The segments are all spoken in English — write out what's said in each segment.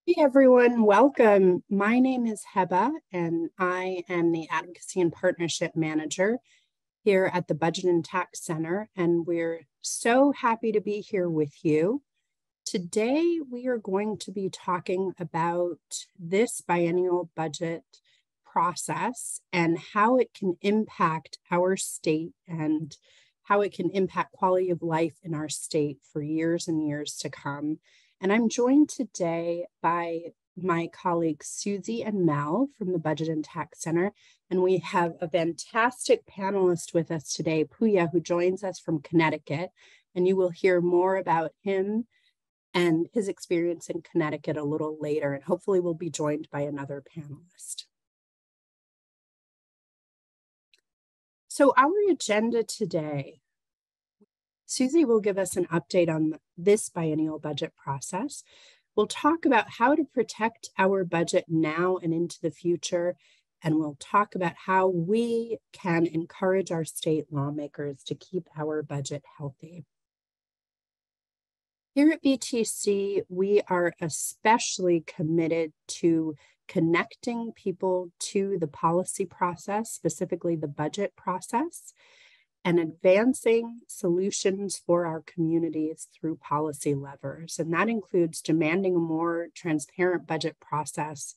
Hey everyone, welcome. My name is Heba, and I am the Advocacy and Partnership Manager here at the Budget and Tax Center, and we're so happy to be here with you. Today, we are going to be talking about this biennial budget process and how it can impact our state and how it can impact quality of life in our state for years and years to come. And I'm joined today by my colleagues Susie and Mel from the Budget and Tax Center. And we have a fantastic panelist with us today, Puya, who joins us from Connecticut. And you will hear more about him and his experience in Connecticut a little later. And hopefully we'll be joined by another panelist. So our agenda today, Susie will give us an update on this biennial budget process. We'll talk about how to protect our budget now and into the future, and we'll talk about how we can encourage our state lawmakers to keep our budget healthy. Here at BTC, we are especially committed to connecting people to the policy process, specifically the budget process, and advancing solutions for our communities through policy levers. And that includes demanding a more transparent budget process,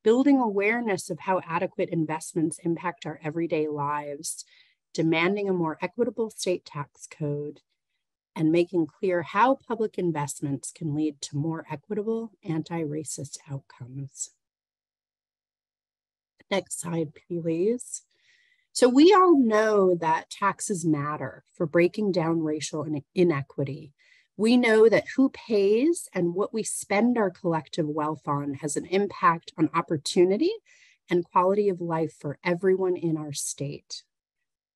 building awareness of how adequate investments impact our everyday lives, demanding a more equitable state tax code, and making clear how public investments can lead to more equitable anti-racist outcomes. Next slide, please. So we all know that taxes matter for breaking down racial inequity. We know that who pays and what we spend our collective wealth on has an impact on opportunity and quality of life for everyone in our state.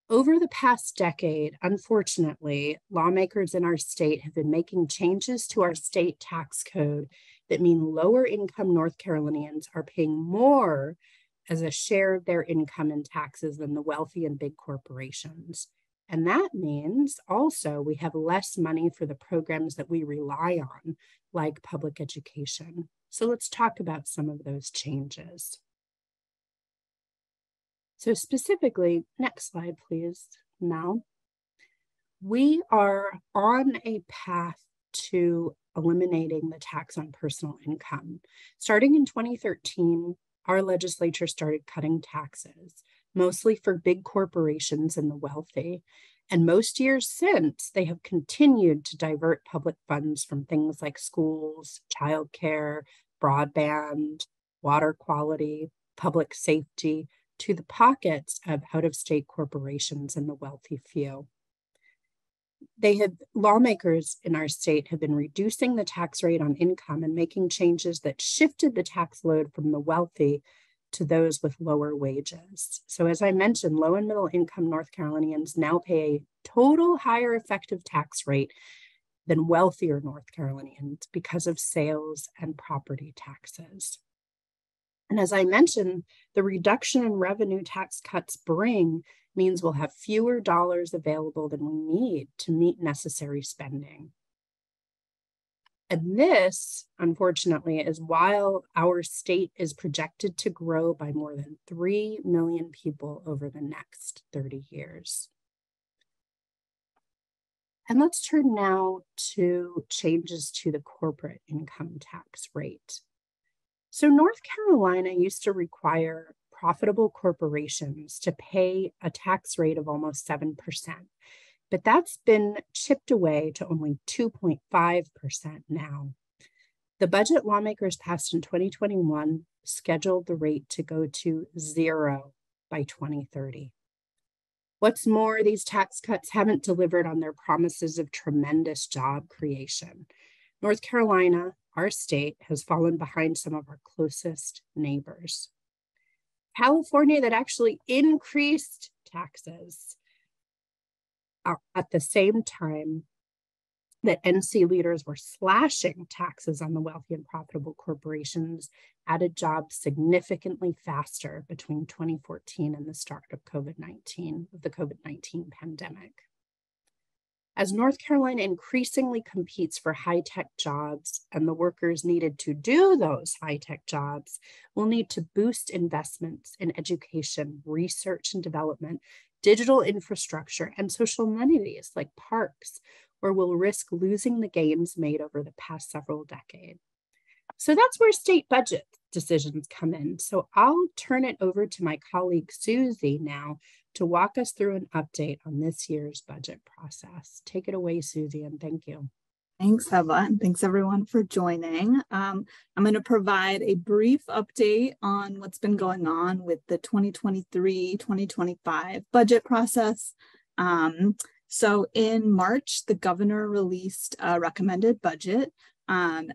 Over the past decade, unfortunately, lawmakers in our state have been making changes to our state tax code that mean lower income North Carolinians are paying more as a share of their income in taxes than the wealthy and big corporations. And that means also we have less money for the programs that we rely on, like public education. So let's talk about some of those changes. So specifically, next slide, please, Mel. We are on a path to eliminating the tax on personal income. Starting in 2013, our legislature started cutting taxes, mostly for big corporations and the wealthy. And most years since, they have continued to divert public funds from things like schools, childcare, broadband, water quality, public safety, to the pockets of out-of-state corporations and the wealthy few. Lawmakers in our state have been reducing the tax rate on income and making changes that shifted the tax load from the wealthy to those with lower wages. So as I mentioned, low and middle income North Carolinians now pay a total higher effective tax rate than wealthier North Carolinians because of sales and property taxes. And as I mentioned, the reduction in revenue tax cuts means we'll have fewer dollars available than we need to meet necessary spending. And this, unfortunately, is while our state is projected to grow by more than 3 million people over the next 30 years. And let's turn now to changes to the corporate income tax rate. So North Carolina used to require profitable corporations to pay a tax rate of almost 7%, but that's been chipped away to only 2.5% now. The budget lawmakers passed in 2021 scheduled the rate to go to 0 by 2030. What's more, these tax cuts haven't delivered on their promises of tremendous job creation. North Carolina, our state, has fallen behind some of our closest neighbors. California, that actually increased taxes at the same time that NC leaders were slashing taxes on the wealthy and profitable corporations, added jobs significantly faster between 2014 and the start of the COVID-19 pandemic. As North Carolina increasingly competes for high-tech jobs and the workers needed to do those high-tech jobs will need to boost investments in education, research and development, digital infrastructure, and social amenities like parks, or will risk losing the gains made over the past several decades. So that's where state budget decisions come in. So I'll turn it over to my colleague Susie now to walk us through an update on this year's budget process. Take it away, Susie, and thank you. Thanks, Eva, and thanks everyone for joining. I'm going to provide a brief update on what's been going on with the 2023-2025 budget process. So in March, the governor released a recommended budget.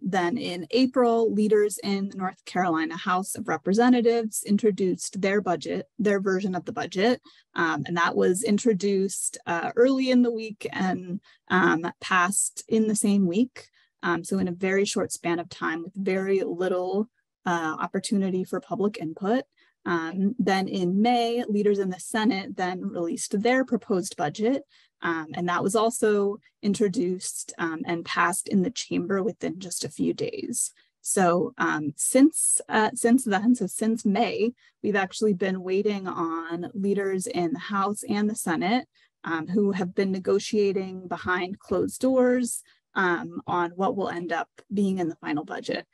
Then in April, leaders in the North Carolina House of Representatives introduced their budget, their version of the budget, and that was introduced early in the week and passed in the same week. So in a very short span of time with very little opportunity for public input. Then in May, leaders in the Senate then released their proposed budget, and that was also introduced and passed in the chamber within just a few days. So since May, we've actually been waiting on leaders in the House and the Senate who have been negotiating behind closed doors on what will end up being in the final budget.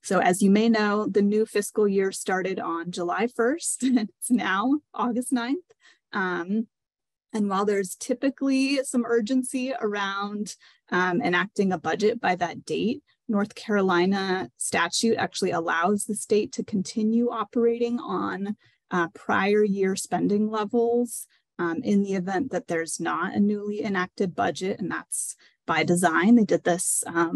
So as you may know, the new fiscal year started on July 1st, and it's now August 9th. And while there's typically some urgency around enacting a budget by that date, North Carolina statute actually allows the state to continue operating on prior year spending levels in the event that there's not a newly enacted budget, and that's by design. They did this, I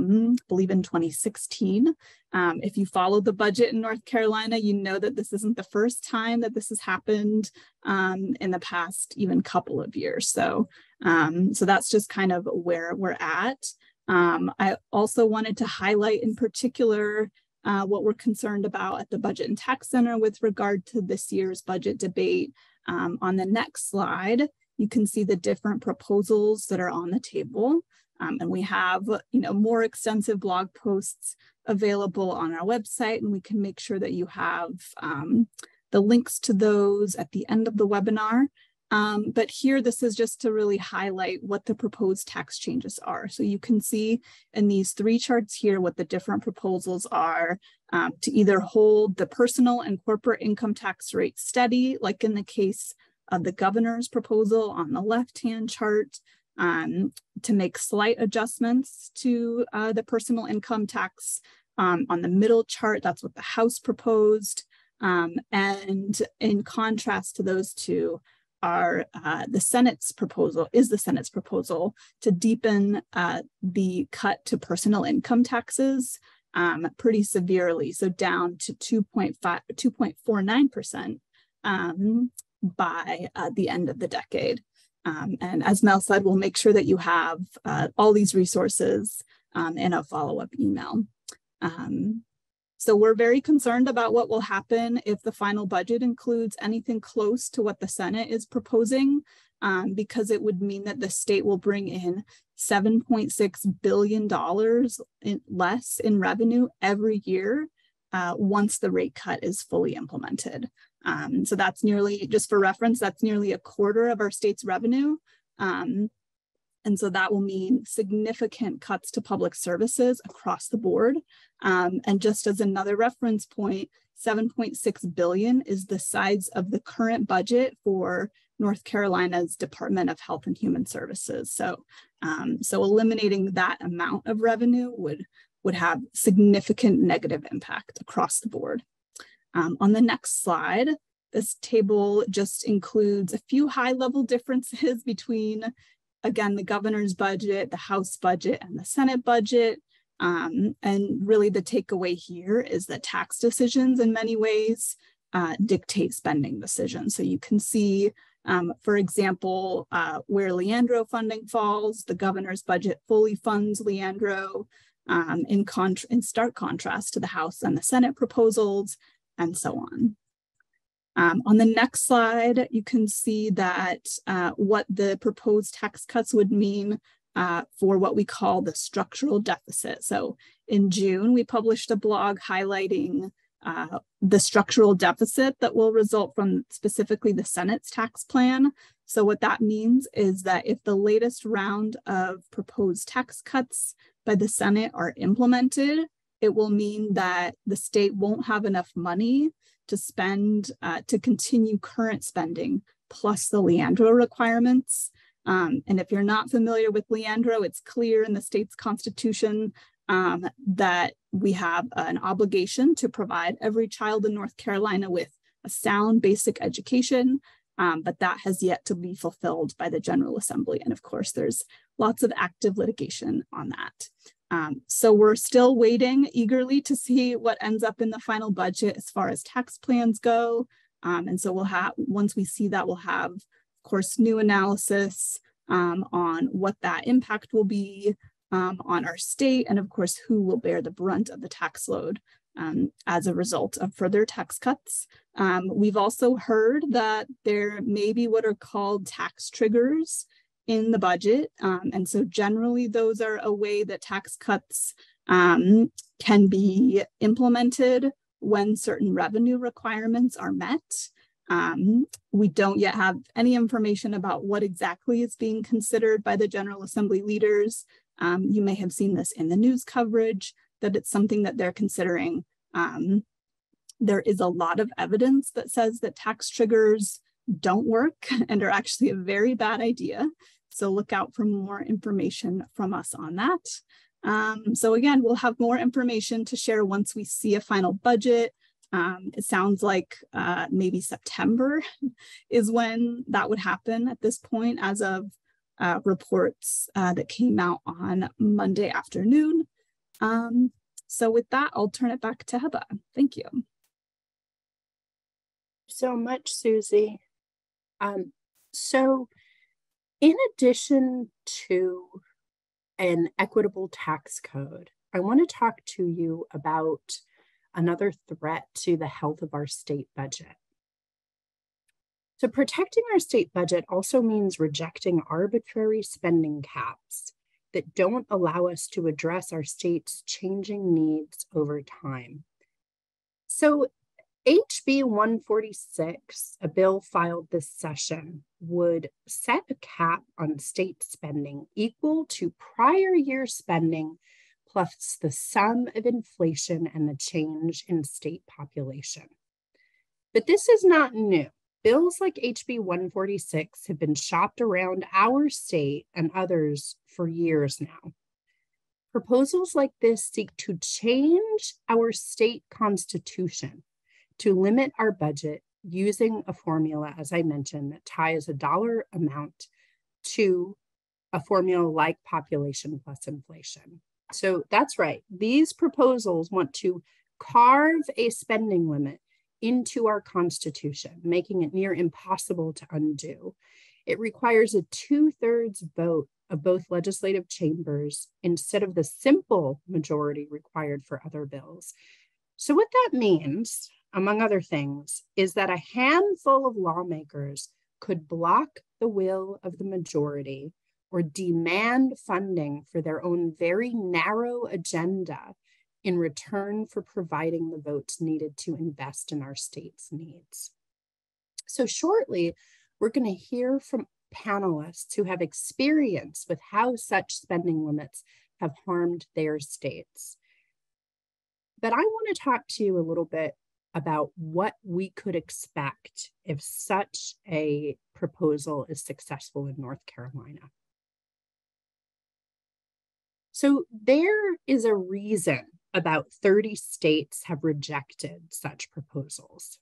believe, in 2016. If you follow the budget in North Carolina, you know that this isn't the first time that this has happened in the past even couple of years. So that's just kind of where we're at. I also wanted to highlight in particular what we're concerned about at the Budget and Tax Center with regard to this year's budget debate. On the next slide, you can see the different proposals that are on the table. And we have, more extensive blog posts available on our website, and we can make sure that you have the links to those at the end of the webinar. But here, this is just to really highlight what the proposed tax changes are. So you can see in these three charts here what the different proposals are to either hold the personal and corporate income tax rate steady, like in the case of the governor's proposal on the left-hand chart, to make slight adjustments to the personal income tax. On the middle chart, that's what the House proposed. And in contrast to those two are the Senate's proposal to deepen the cut to personal income taxes pretty severely, so down to 2.49% by the end of the decade. And as Mel said, we'll make sure that you have all these resources in a follow-up email. So we're very concerned about what will happen if the final budget includes anything close to what the Senate is proposing, because it would mean that the state will bring in $7.6 billion less in revenue every year once the rate cut is fully implemented. So that's nearly, just for reference, that's nearly a quarter of our state's revenue. And so that will mean significant cuts to public services across the board. And just as another reference point, $7.6 billion is the size of the current budget for North Carolina's Department of Health and Human Services. So, so eliminating that amount of revenue would have significant negative impact across the board. On the next slide, this table just includes a few high-level differences between, again, the governor's budget, the House budget, and the Senate budget. And really the takeaway here is that tax decisions in many ways dictate spending decisions. So you can see, for example, where Leandro funding falls. The governor's budget fully funds Leandro in stark contrast to the House and the Senate proposals, and so on. On the next slide, you can see that what the proposed tax cuts would mean for what we call the structural deficit. So in June, we published a blog highlighting the structural deficit that will result from specifically the Senate's tax plan. So what that means is that if the latest round of proposed tax cuts by the Senate are implemented, it will mean that the state won't have enough money to spend to continue current spending plus the Leandro requirements. And if you're not familiar with Leandro, it's clear in the state's constitution that we have an obligation to provide every child in North Carolina with a sound basic education, but that has yet to be fulfilled by the General Assembly. And of course, there's lots of active litigation on that. So we're still waiting eagerly to see what ends up in the final budget as far as tax plans go. And so we'll have, once we see that, we'll have, of course, new analysis on what that impact will be on our state, and of course, who will bear the brunt of the tax load as a result of further tax cuts. We've also heard that there may be what are called tax triggers in the budget. And so generally those are a way that tax cuts can be implemented when certain revenue requirements are met. We don't yet have any information about what exactly is being considered by the General Assembly leaders. You may have seen this in the news coverage, that it's something that they're considering. There is a lot of evidence that says that tax triggers don't work and are actually a very bad idea. So look out for more information from us on that. So again, we'll have more information to share once we see a final budget. It sounds like maybe September is when that would happen at this point, as of reports that came out on Monday afternoon. So with that, I'll turn it back to Heba. Thank you. So much, Susie. So in addition to an equitable tax code, I want to talk to you about another threat to the health of our state budget. So protecting our state budget also means rejecting arbitrary spending caps that don't allow us to address our state's changing needs over time. So HB 146, a bill filed this session, would set a cap on state spending equal to prior year spending plus the sum of inflation and the change in state population. But this is not new. Bills like HB 146 have been shopped around our state and others for years now. Proposals like this seek to change our state constitution to limit our budget using a formula, as I mentioned, that ties a dollar amount to a formula like population plus inflation. So that's right. These proposals want to carve a spending limit into our Constitution, making it near impossible to undo. It requires a 2/3 vote of both legislative chambers instead of the simple majority required for other bills. So what that means, among other things, is that a handful of lawmakers could block the will of the majority or demand funding for their own very narrow agenda in return for providing the votes needed to invest in our state's needs. So shortly, we're going to hear from panelists who have experience with how such spending limits have harmed their states. But I want to talk to you a little bit about what we could expect if such a proposal is successful in North Carolina. So there is a reason about 30 states have rejected such proposals.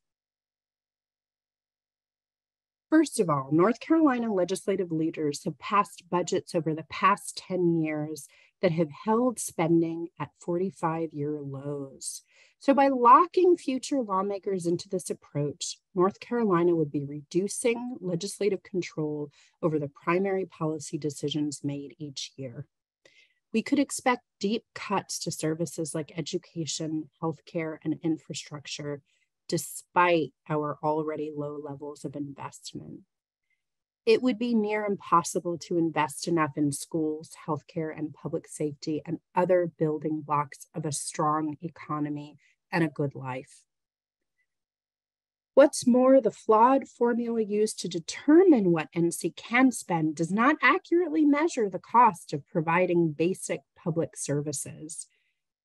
First of all, North Carolina legislative leaders have passed budgets over the past 10 years that have held spending at 45-year lows. So by locking future lawmakers into this approach, North Carolina would be reducing legislative control over the primary policy decisions made each year. We could expect deep cuts to services like education, healthcare, and infrastructure despite our already low levels of investment. It would be near impossible to invest enough in schools, healthcare, and public safety and other building blocks of a strong economy and a good life. What's more, the flawed formula used to determine what NC can spend does not accurately measure the cost of providing basic public services.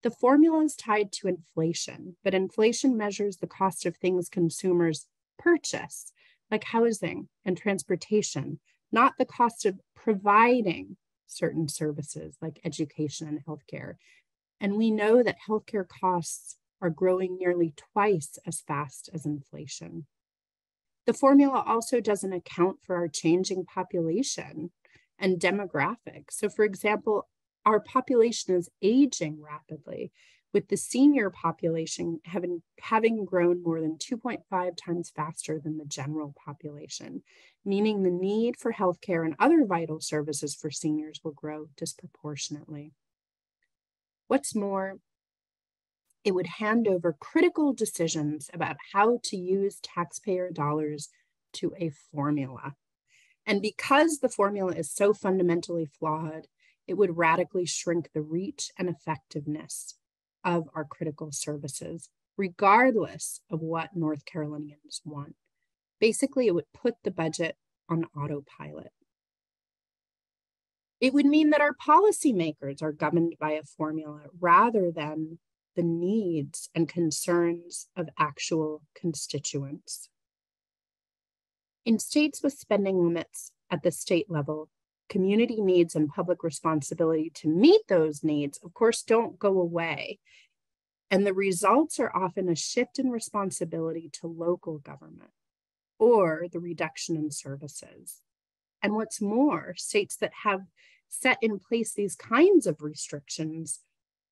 The formula is tied to inflation, but inflation measures the cost of things consumers purchase, like housing and transportation, not the cost of providing certain services like education and healthcare. And we know that healthcare costs are growing nearly twice as fast as inflation. The formula also doesn't account for our changing population and demographics. So, for example, our population is aging rapidly, with the senior population having grown more than 2.5 times faster than the general population, meaning the need for healthcare and other vital services for seniors will grow disproportionately. What's more, it would hand over critical decisions about how to use taxpayer dollars to a formula. And because the formula is so fundamentally flawed, it would radically shrink the reach and effectiveness of our critical services, regardless of what North Carolinians want. Basically, it would put the budget on autopilot. It would mean that our policymakers are governed by a formula rather than the needs and concerns of actual constituents. In states with spending limits at the state level, community needs and public responsibility to meet those needs, of course, don't go away. And the results are often a shift in responsibility to local government or the reduction in services. And what's more, states that have set in place these kinds of restrictions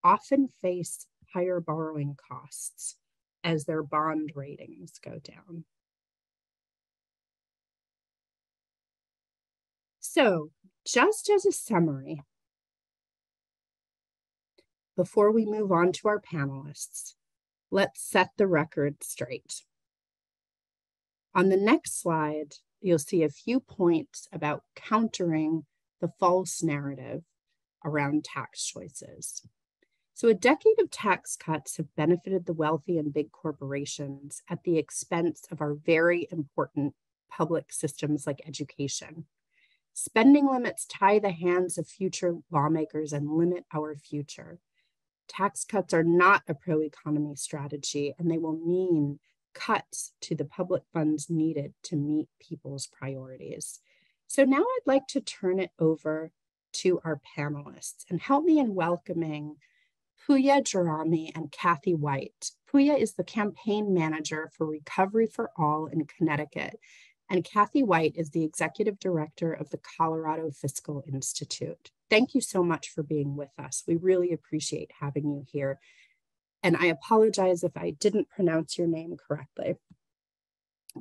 often face higher borrowing costs as their bond ratings go down. So, just as a summary, before we move on to our panelists, let's set the record straight. On the next slide, you'll see a few points about countering the false narrative around tax choices. So a decade of tax cuts have benefited the wealthy and big corporations at the expense of our very important public systems like education. Spending limits tie the hands of future lawmakers and limit our future. Tax cuts are not a pro-economy strategy, and they will mean cuts to the public funds needed to meet people's priorities. So now I'd like to turn it over to our panelists and help me in welcoming Pooya Jarami and Kathy White. Pooya is the campaign manager for Recovery for All in Connecticut, and Kathy White is the executive director of the Colorado Fiscal Institute. Thank you so much for being with us. We really appreciate having you here. And I apologize if I didn't pronounce your name correctly.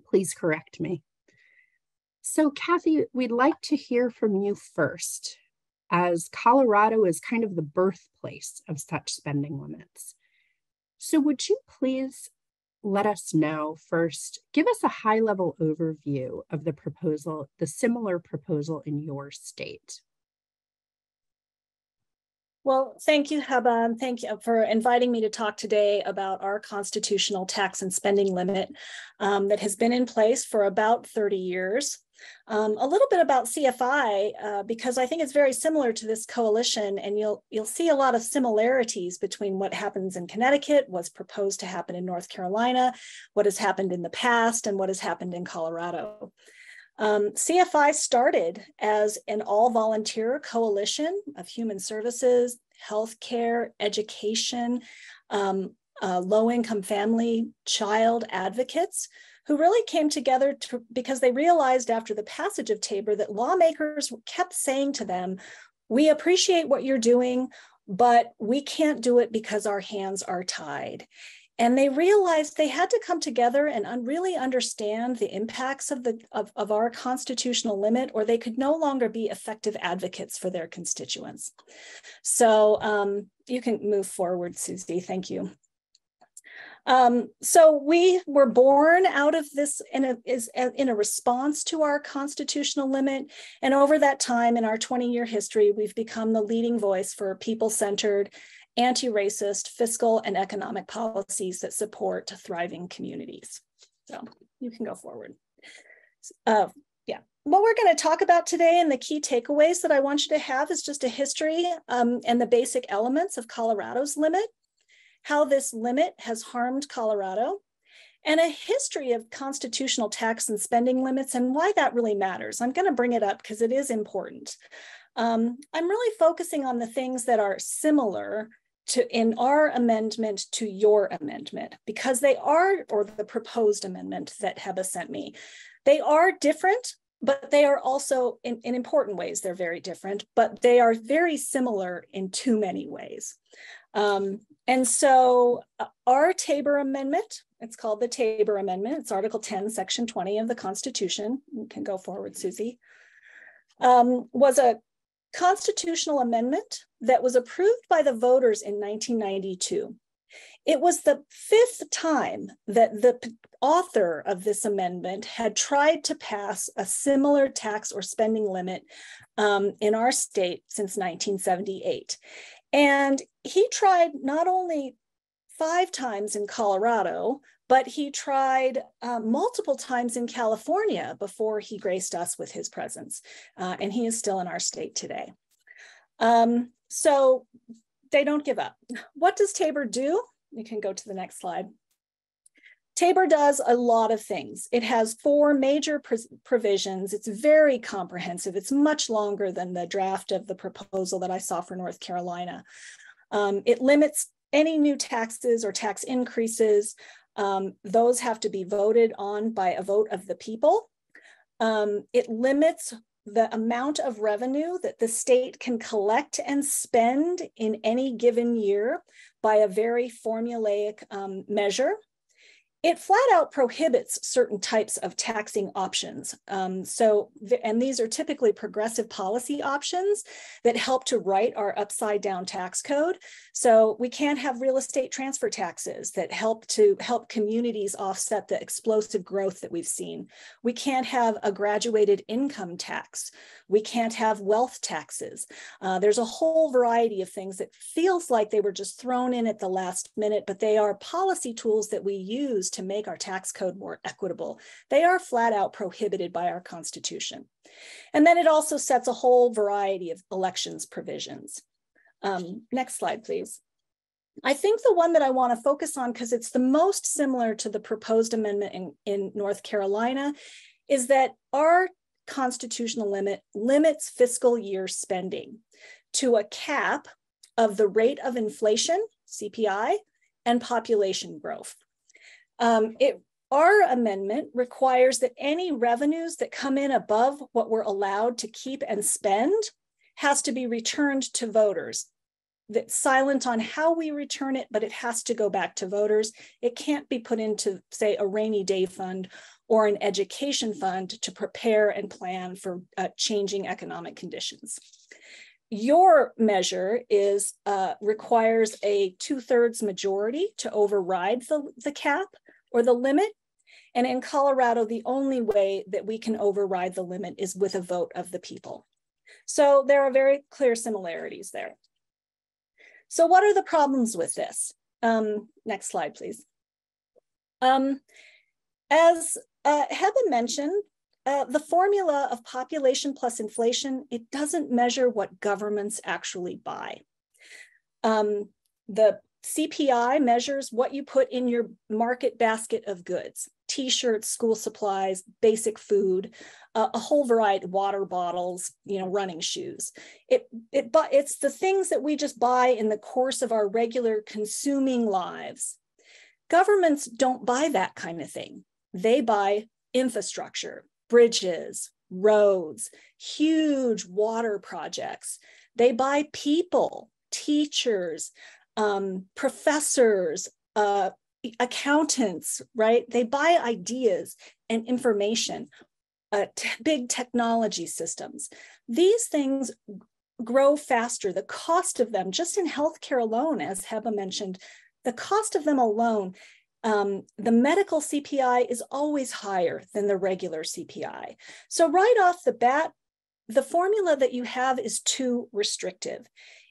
Please correct me. So Kathy, we'd like to hear from you first, as Colorado is kind of the birthplace of such spending limits. So would you please let us know first, give us a high-level overview of the proposal, the similar proposal in your state. Well, thank you, Heba, and thank you for inviting me to talk today about our constitutional tax and spending limit that has been in place for about 30 years. A little bit about CFI, because I think it's very similar to this coalition, and you'll see a lot of similarities between what happens in Connecticut, what's proposed to happen in North Carolina, what has happened in the past, and what has happened in Colorado. CFI started as an all-volunteer coalition of human services, healthcare, education, low-income family, child advocates who really came together because they realized after the passage of Tabor that lawmakers kept saying to them, we appreciate what you're doing, but we can't do it because our hands are tied. And they realized they had to come together and really understand the impacts of our constitutional limit, or they could no longer be effective advocates for their constituents. So you can move forward, Susie. Thank you. So we were born out of this in a response to our constitutional limit. And over that time, in our 20-year history, we've become the leading voice for people-centered, anti-racist, fiscal, and economic policies that support thriving communities. So you can go forward. What we're going to talk about today and the key takeaways that I want you to have is just a history and the basic elements of Colorado's limit, how this limit has harmed Colorado, and a history of constitutional tax and spending limits and why that really matters. I'm going to bring it up because it is important. I'm really focusing on the things that are similar in our amendment to your amendment, because they are, or the proposed amendment that Heba sent me, they are different, but they are also, in important ways, they're very different, but they are very similar in too many ways. And so our Tabor Amendment, it's called the Tabor Amendment, it's Article 10, Section 20 of the Constitution, you can go forward, Susie, was a constitutional amendment that was approved by the voters in 1992. It was the 5th time that the author of this amendment had tried to pass a similar tax or spending limit in our state since 1978. And he tried not only 5 times in Colorado, but he tried multiple times in California before he graced us with his presence. And he is still in our state today. So they don't give up. What does Tabor do? You can go to the next slide. Tabor does a lot of things. It has 4 major provisions. It's very comprehensive. It's much longer than the draft of the proposal that I saw for North Carolina. It limits any new taxes or tax increases. Those have to be voted on by a vote of the people. It limits the amount of revenue that the state can collect and spend in any given year by a very formulaic measure. It flat out prohibits certain types of taxing options. And these are typically progressive policy options that help to write our upside down tax code. So we can't have real estate transfer taxes that help communities offset the explosive growth that we've seen. We can't have a graduated income tax. We can't have wealth taxes. There's a whole variety of things that feels like they were just thrown in at the last minute, but they are policy tools that we use to make our tax code more equitable. They are flat out prohibited by our Constitution. And then it also sets a whole variety of elections provisions. Next slide, please. I think the one that I want to focus on, because it's the most similar to the proposed amendment in North Carolina, is that our constitutional limit limits fiscal year spending to a cap of the rate of inflation, CPI, and population growth. Our amendment requires that any revenues that come in above what we're allowed to keep and spend has to be returned to voters. That's silent on how we return it, but it has to go back to voters. It can't be put into, say, a rainy day fund or an education fund to prepare and plan for changing economic conditions. Your measure requires a 2/3 majority to override the cap or the limit. And in Colorado, the only way that we can override the limit is with a vote of the people. So there are very clear similarities there. So what are the problems with this? Next slide, please. As Heba mentioned, the formula of population plus inflation, it doesn't measure what governments actually buy. The CPI measures what you put in your market basket of goods: t-shirts, school supplies, basic food, a whole variety, water bottles, running shoes. It's the things that we just buy in the course of our regular consuming lives. Governments don't buy that kind of thing. They buy infrastructure, bridges, roads, huge water projects. They buy people, teachers, professors, accountants, right? They buy ideas and information, big technology systems. These things grow faster. The cost of them, just in healthcare alone, as Heba mentioned, the cost of them alone The medical CPI is always higher than the regular CPI. So right off the bat, the formula that you have is too restrictive.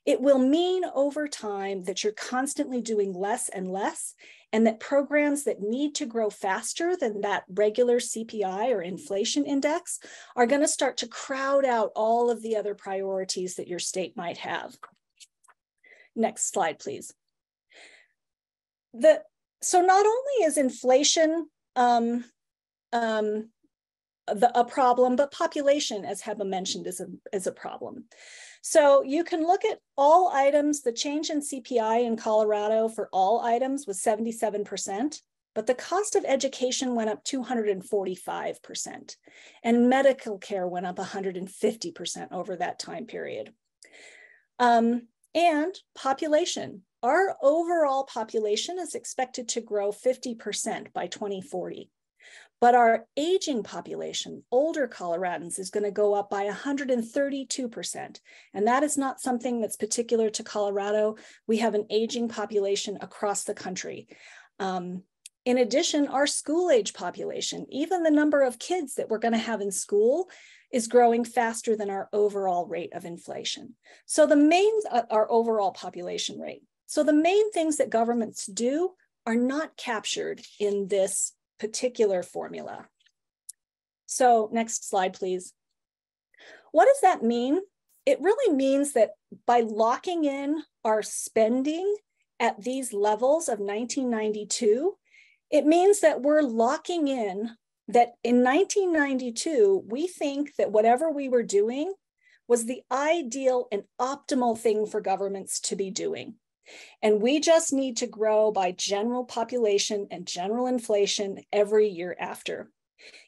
It will mean over time that you're constantly doing less and less, and that programs that need to grow faster than that regular CPI or inflation index are going to start to crowd out all of the other priorities that your state might have. Next slide, please. So not only is inflation a problem, but population, as Heba mentioned, is a problem. So you can look at all items. The change in CPI in Colorado for all items was 77%, but the cost of education went up 245%, and medical care went up 150% over that time period. And population. Our overall population is expected to grow 50% by 2040. But our aging population, older Coloradans, is going to go up by 132%. And that is not something that's particular to Colorado. We have an aging population across the country. In addition, our school age population, even the number of kids that we're going to have in school, is growing faster than our overall rate of inflation. So our overall population rate. So the main things that governments do are not captured in this particular formula. So next slide, please. What does that mean? It really means that by locking in our spending at these levels of 1992, it means that we're locking in that in 1992, we think that whatever we were doing was the ideal and optimal thing for governments to be doing. And we just need to grow by general population and general inflation every year after.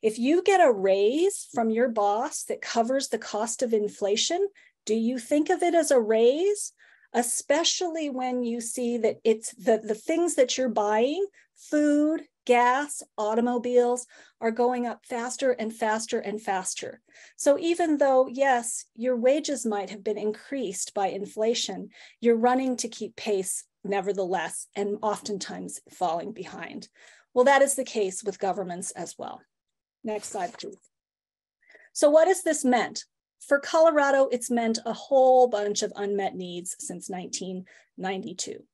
If you get a raise from your boss that covers the cost of inflation, do you think of it as a raise? Especially when you see that it's the things that you're buying, food, gas, automobiles, are going up faster and faster and faster. So even though, yes, your wages might have been increased by inflation, you're running to keep pace nevertheless, and oftentimes falling behind. Well, that is the case with governments as well. Next slide, please. So what has this meant? For Colorado, it's meant a whole bunch of unmet needs since 1992.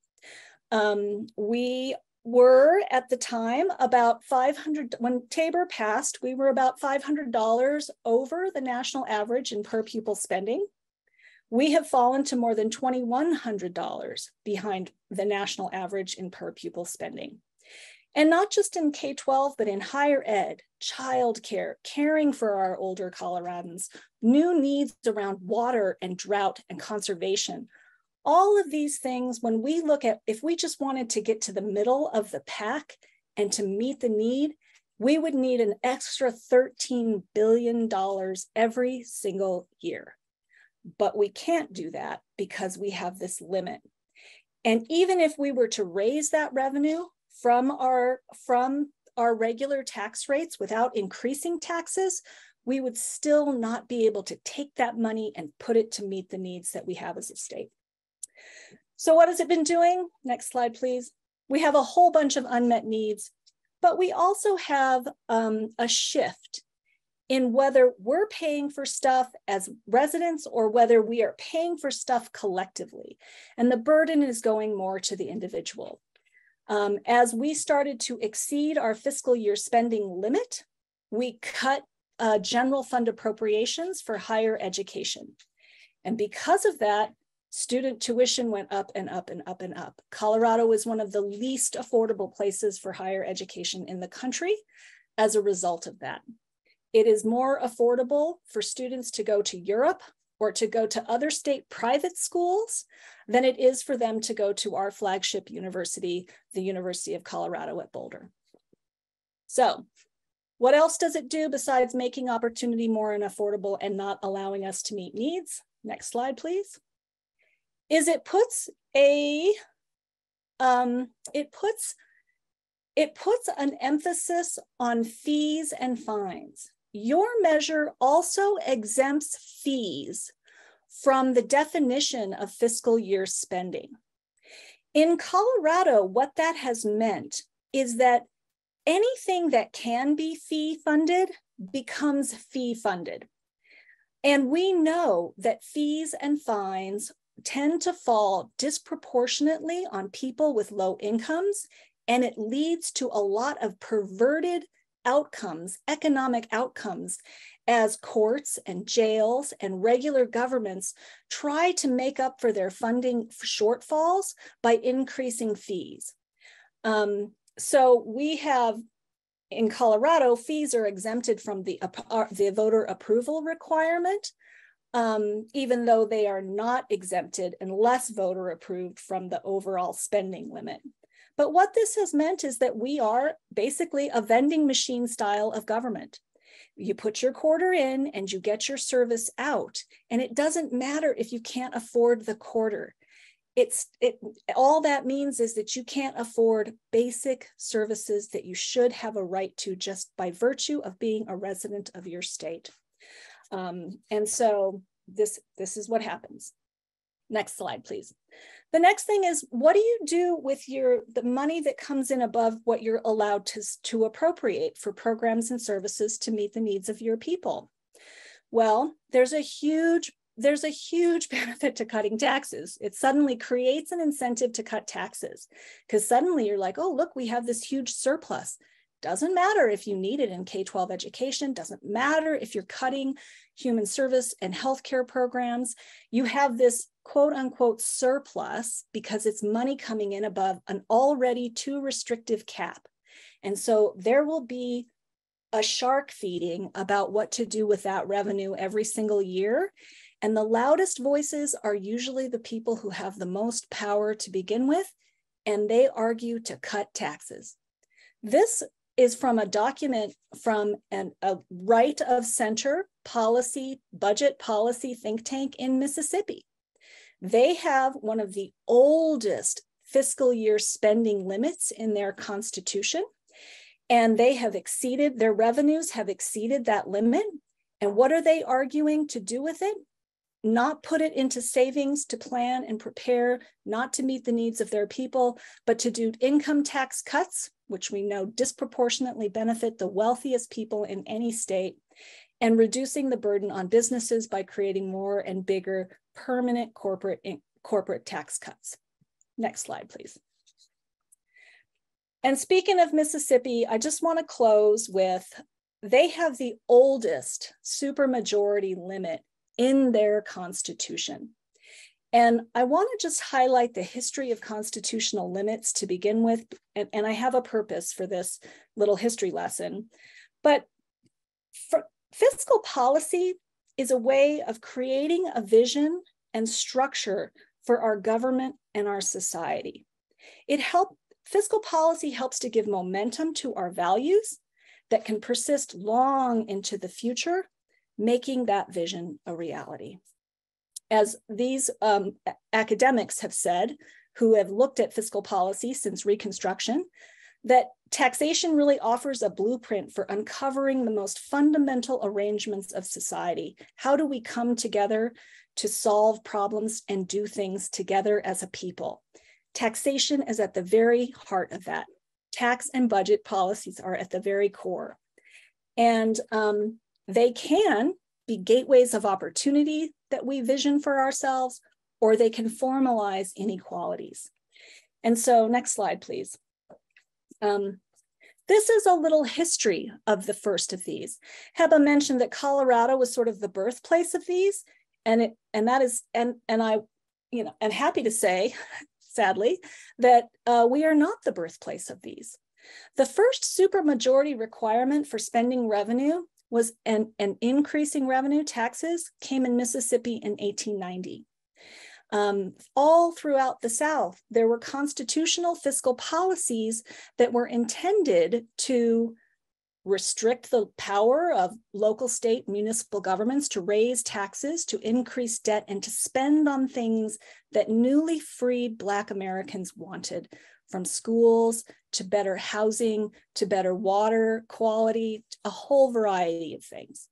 We were at the time about $500, when Tabor passed, we were about $500 over the national average in per pupil spending. We have fallen to more than $2,100 behind the national average in per pupil spending. And not just in K-12, but in higher ed, childcare, caring for our older Coloradans, new needs around water and drought and conservation. All of these things, when we look at, if we just wanted to get to the middle of the pack and to meet the need, we would need an extra $13 billion every single year. But we can't do that because we have this limit. And even if we were to raise that revenue from our regular tax rates without increasing taxes, we would still not be able to take that money and put it to meet the needs that we have as a state. So what has it been doing? Next slide, please. We have a whole bunch of unmet needs, but we also have a shift in whether we're paying for stuff as residents or whether we are paying for stuff collectively. And the burden is going more to the individual. As we started to exceed our fiscal year spending limit, we cut general fund appropriations for higher education. And because of that, student tuition went up and up and up and up. Colorado is one of the least affordable places for higher education in the country as a result of that. It is more affordable for students to go to Europe or to go to other state private schools than it is for them to go to our flagship university, the University of Colorado at Boulder. So what else does it do besides making opportunity more affordable and not allowing us to meet needs? Next slide, please. It puts an emphasis on fees and fines. Your measure also exempts fees from the definition of fiscal year spending. In Colorado, what that has meant is that anything that can be fee funded becomes fee funded. And we know that fees and fines tend to fall disproportionately on people with low incomes, and it leads to a lot of perverted outcomes, economic outcomes, as courts and jails and regular governments try to make up for their funding shortfalls by increasing fees. So we have, in Colorado, fees are exempted from the voter approval requirement, even though they are not exempted unless voter approved from the overall spending limit. But what this has meant is that we are basically a vending machine style of government. You put your quarter in and you get your service out, and it doesn't matter if you can't afford the quarter. All that means is that you can't afford basic services that you should have a right to just by virtue of being a resident of your state. And so this is what happens. Next slide, please. The next thing is, what do you do with the money that comes in above what you're allowed to appropriate for programs and services to meet the needs of your people? Well, there's a huge benefit to cutting taxes. It suddenly creates an incentive to cut taxes, because suddenly you're like, oh, look, we have this huge surplus. Doesn't matter if you need it in K-12 education, doesn't matter if you're cutting human service and healthcare programs. You have this quote unquote surplus because it's money coming in above an already too restrictive cap. And so there will be a shark feeding about what to do with that revenue every single year. And the loudest voices are usually the people who have the most power to begin with, and they argue to cut taxes. This is from a document from a right of center policy, budget policy think tank in Mississippi. They have one of the oldest fiscal year spending limits in their constitution, and they have exceeded, their revenues have exceeded that limit. And what are they arguing to do with it? Not put it into savings to plan and prepare, not to meet the needs of their people, but to do income tax cuts, which we know disproportionately benefit the wealthiest people in any state, and reducing the burden on businesses by creating more and bigger permanent corporate tax cuts. Next slide, please. And speaking of Mississippi, I just want to close with, they have the oldest supermajority limit in their constitution. And I want to just highlight the history of constitutional limits to begin with, and I have a purpose for this little history lesson. But fiscal policy is a way of creating a vision and structure for our government and our society. Fiscal policy helps to give momentum to our values that can persist long into the future, making that vision a reality. As these academics have said, who have looked at fiscal policy since Reconstruction, that taxation really offers a blueprint for uncovering the most fundamental arrangements of society. How do we come together to solve problems and do things together as a people? Taxation is at the very heart of that. Tax and budget policies are at the very core. And they can be gateways of opportunity that we vision for ourselves, or they can formalize inequalities. And so next slide, please. This is a little history of the first of these. Heba mentioned that Colorado was sort of the birthplace of these, and I'm happy to say, sadly, that we are not the birthplace of these. The first supermajority requirement for spending revenue was an increasing revenue taxes came in Mississippi in 1890. All throughout the South, there were constitutional fiscal policies that were intended to restrict the power of local, state, municipal governments to raise taxes, to increase debt, and to spend on things that newly freed Black Americans wanted, from schools to better housing, to better water quality, a whole variety of things.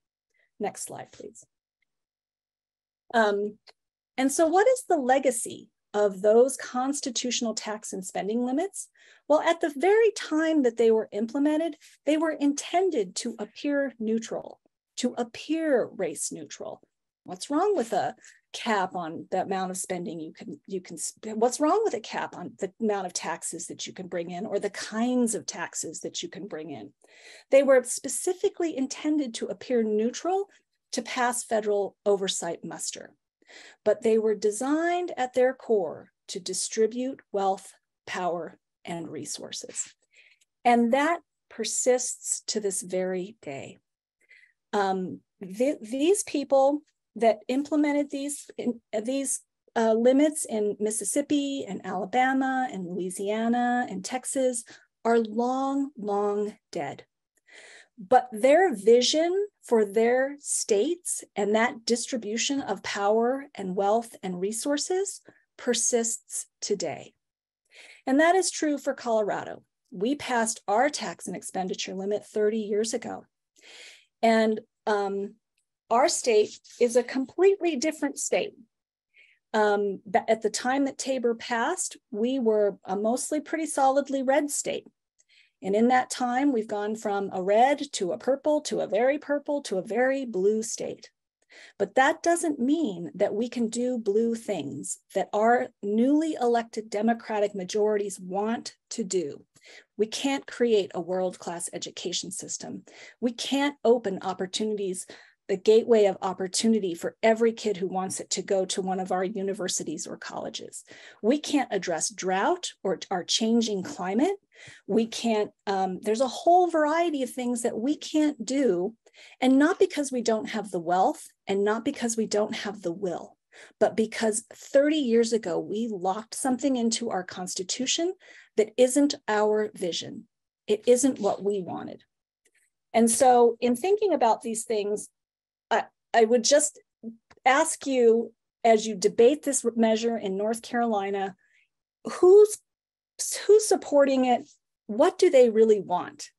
Next slide, please. And so what is the legacy of those constitutional tax and spending limits, well, at the very time that they were implemented, they were intended to appear neutral, to appear race neutral. What's wrong with a cap on the amount of spending you can what's wrong with a cap on the amount of taxes that you can bring in or the kinds of taxes that you can bring in? They were specifically intended to appear neutral to pass federal oversight muster, but they were designed at their core to distribute wealth, power, and resources. And that persists to this very day. These people that implemented these limits in Mississippi and Alabama and Louisiana and Texas are long, long dead. But their vision for their states and that distribution of power and wealth and resources persists today. And that is true for Colorado. We passed our tax and expenditure limit 30 years ago. And our state is a completely different state. At the time that Tabor passed, we were a mostly pretty solidly red state. And in that time, we've gone from a red to a purple to a very blue state. But that doesn't mean that we can do blue things that our newly elected Democratic majorities want to do. We can't create a world-class education system. We can't open opportunities, the gateway of opportunity for every kid who wants it to go to one of our universities or colleges. We can't address drought or our changing climate. We can't, there's a whole variety of things that we can't do, and not because we don't have the wealth and not because we don't have the will, but because 30 years ago, we locked something into our Constitution that isn't our vision. It isn't what we wanted. And so in thinking about these things, I would just ask you, as you debate this measure in North Carolina, who's supporting it? What do they really want?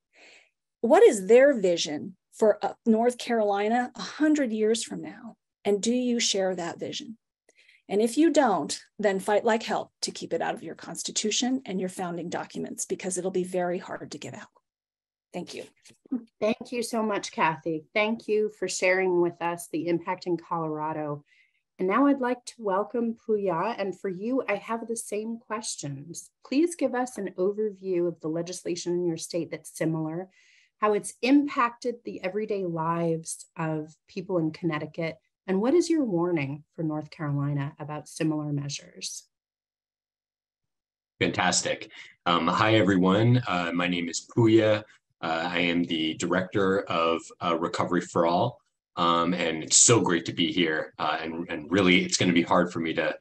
What is their vision for North Carolina 100 years from now? And do you share that vision? And if you don't, then fight like hell to keep it out of your Constitution and your founding documents, because it'll be very hard to get out. Thank you. Thank you so much, Kathy. Thank you for sharing with us the impact in Colorado. And now I'd like to welcome Puya. And for you, I have the same questions. Please give us an overview of the legislation in your state that's similar, how it's impacted the everyday lives of people in Connecticut, and what is your warning for North Carolina about similar measures? Fantastic. Hi, everyone. My name is Puya. I am the director of Recovery for All, and it's so great to be here. And really, it's going to be hard for me to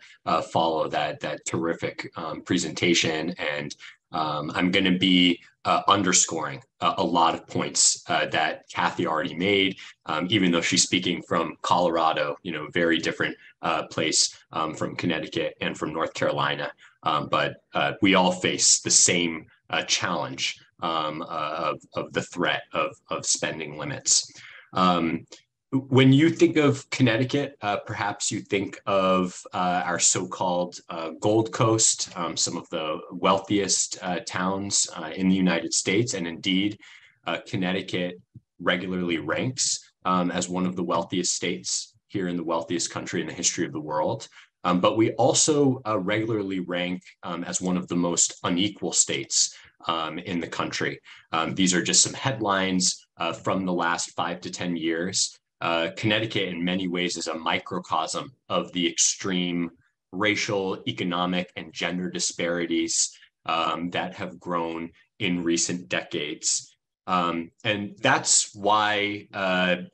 follow that terrific presentation. And I'm going to be underscoring a lot of points that Kathy already made, even though she's speaking from Colorado, very different place from Connecticut and from North Carolina. But we all face the same challenge of the threat of spending limits. When you think of Connecticut, perhaps you think of our so-called Gold Coast, some of the wealthiest towns in the United States. And indeed, Connecticut regularly ranks as one of the wealthiest states here in the wealthiest country in the history of the world. But we also regularly rank as one of the most unequal states in the country. These are just some headlines from the last 5 to 10 years. Connecticut in many ways is a microcosm of the extreme racial, economic, and gender disparities that have grown in recent decades. And that's why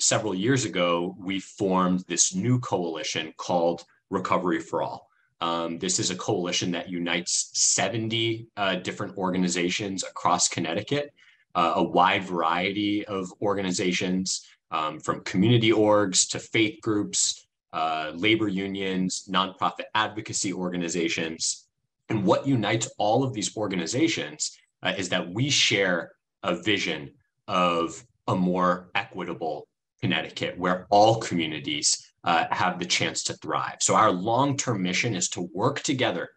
several years ago, we formed this new coalition called Recovery for All. This is a coalition that unites 70 different organizations across Connecticut, a wide variety of organizations, from community orgs to faith groups, labor unions, nonprofit advocacy organizations. And what unites all of these organizations is that we share a vision of a more equitable Connecticut, where all communities have the chance to thrive. So our long-term mission is to work together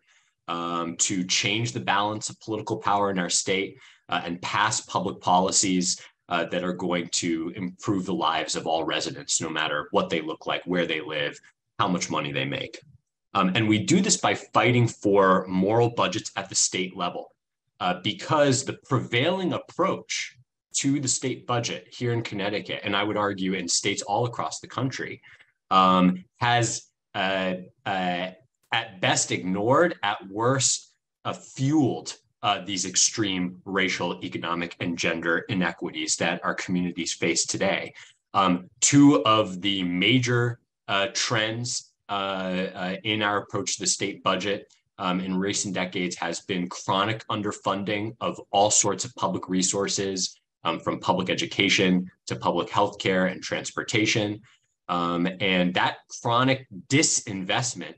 to change the balance of political power in our state and pass public policies that are going to improve the lives of all residents, no matter what they look like, where they live, how much money they make. And we do this by fighting for moral budgets at the state level, because the prevailing approach to the state budget here in Connecticut, and I would argue in states all across the country, has at best ignored, at worst fueled these extreme racial, economic, and gender inequities that our communities face today. Two of the major trends in our approach to the state budget in recent decades has been chronic underfunding of all sorts of public resources, from public education to public health care and transportation. And that chronic disinvestment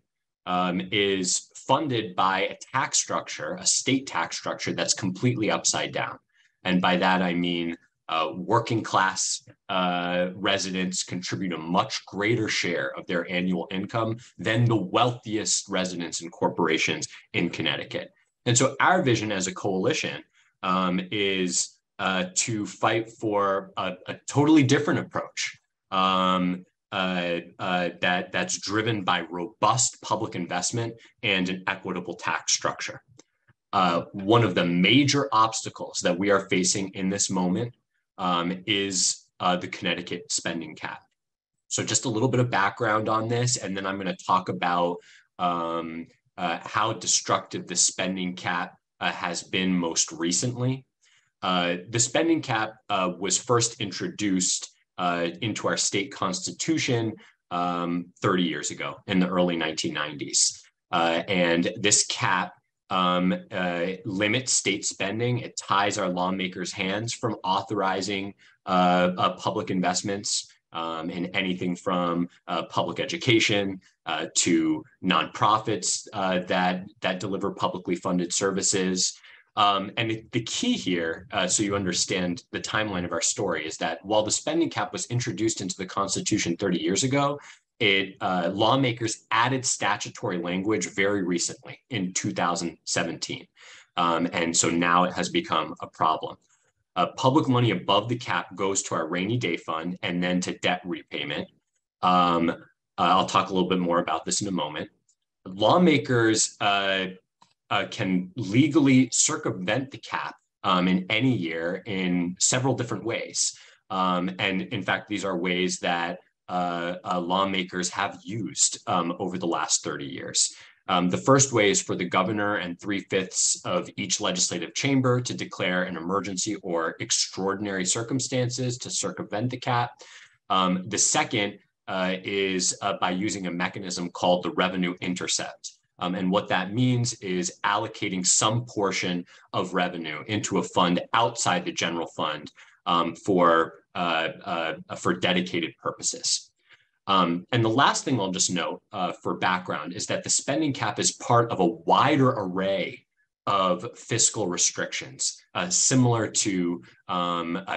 is funded by a tax structure, a state tax structure that's completely upside down. And by that, I mean working class residents contribute a much greater share of their annual income than the wealthiest residents and corporations in Connecticut. And so our vision as a coalition is to fight for a totally different approach. That's driven by robust public investment and an equitable tax structure. One of the major obstacles that we are facing in this moment is the Connecticut Spending Cap. So just a little bit of background on this, and then I'm going to talk about how destructive the spending cap has been most recently. The spending cap was first introduced into our state constitution 30 years ago in the early 1990s. And this cap limits state spending. It ties our lawmakers' hands from authorizing public investments in anything from public education to nonprofits that deliver publicly funded services. And the key here, so you understand the timeline of our story, is that while the spending cap was introduced into the Constitution 30 years ago, lawmakers added statutory language very recently in 2017. And so now it has become a problem. Public money above the cap goes to our rainy day fund and then to debt repayment. I'll talk a little bit more about this in a moment. Lawmakers can legally circumvent the cap in any year in several different ways. And in fact, these are ways that lawmakers have used over the last 30 years. The first way is for the governor and 3/5 of each legislative chamber to declare an emergency or extraordinary circumstances to circumvent the cap. The second is by using a mechanism called the revenue intercept. And what that means is allocating some portion of revenue into a fund outside the general fund for dedicated purposes. And the last thing I'll just note for background is that the spending cap is part of a wider array of fiscal restrictions, similar to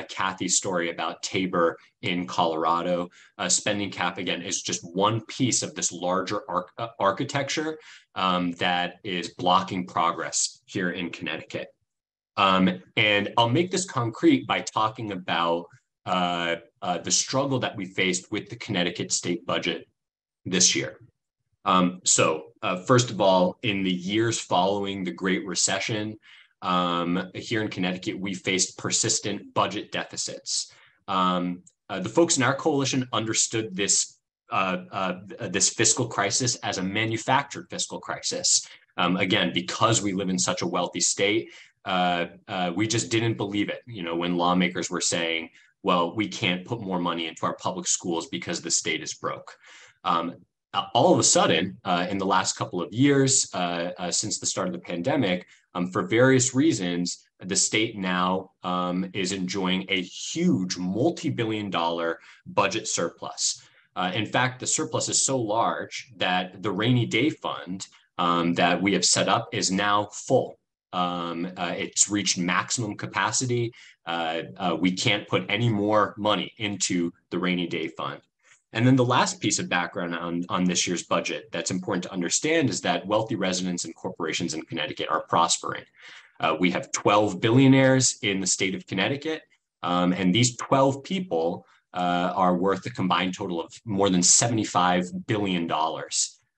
Kathy's story about Tabor in Colorado. Spending cap, again, is just one piece of this larger architecture that is blocking progress here in Connecticut. And I'll make this concrete by talking about the struggle that we faced with the Connecticut state budget this year. So first of all, in the years following the Great Recession, here in Connecticut, we faced persistent budget deficits. The folks in our coalition understood this fiscal crisis as a manufactured fiscal crisis. Again, because we live in such a wealthy state, we just didn't believe it. You know, when lawmakers were saying, well, we can't put more money into our public schools because the state is broke. All of a sudden, in the last couple of years, since the start of the pandemic, for various reasons, the state now is enjoying a huge multi-billion-dollar budget surplus. In fact, the surplus is so large that the rainy day fund that we have set up is now full. It's reached maximum capacity. We can't put any more money into the rainy day fund. And then the last piece of background on this year's budget that's important to understand is that wealthy residents and corporations in Connecticut are prospering. We have 12 billionaires in the state of Connecticut, and these 12 people are worth a combined total of more than $75 billion.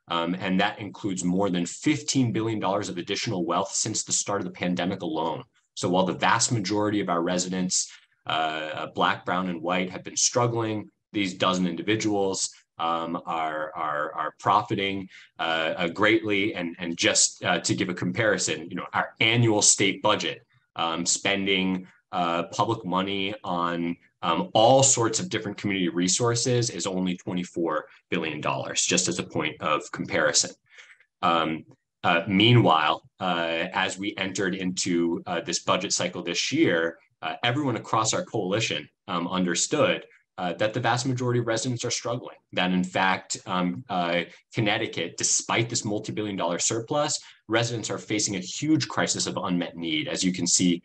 And that includes more than $15 billion of additional wealth since the start of the pandemic alone. So while the vast majority of our residents, Black, brown, and white, have been struggling, these dozen individuals are profiting greatly. And just to give a comparison, our annual state budget spending public money on all sorts of different community resources is only $24 billion, just as a point of comparison. Meanwhile, as we entered into this budget cycle this year, everyone across our coalition understood that the vast majority of residents are struggling, that in fact, Connecticut, despite this multi-billion-dollar surplus, residents are facing a huge crisis of unmet need. As you can see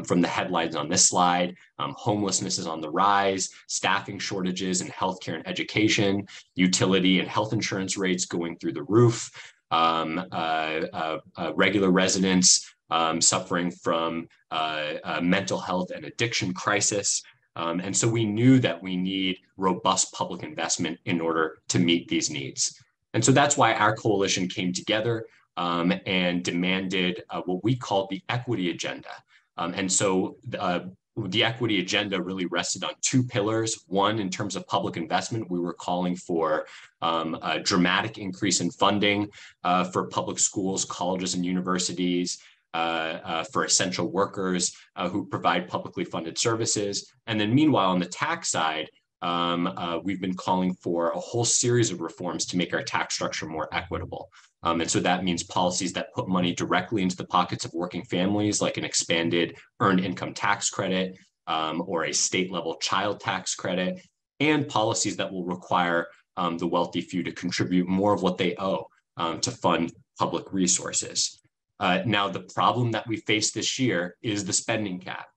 from the headlines on this slide, homelessness is on the rise, staffing shortages in healthcare and education, utility and health insurance rates going through the roof, regular residents suffering from mental health and addiction crisis. And so we knew that we need robust public investment in order to meet these needs. And so that's why our coalition came together and demanded what we called the equity agenda. And so the equity agenda really rested on two pillars. One, in terms of public investment, we were calling for a dramatic increase in funding for public schools, colleges, and universities, for essential workers who provide publicly funded services. And then meanwhile, on the tax side, we've been calling for a whole series of reforms to make our tax structure more equitable. And so that means policies that put money directly into the pockets of working families, like an expanded earned income tax credit or a state level child tax credit, and policies that will require the wealthy few to contribute more of what they owe to fund public resources. Now, the problem that we face this year is the spending cap.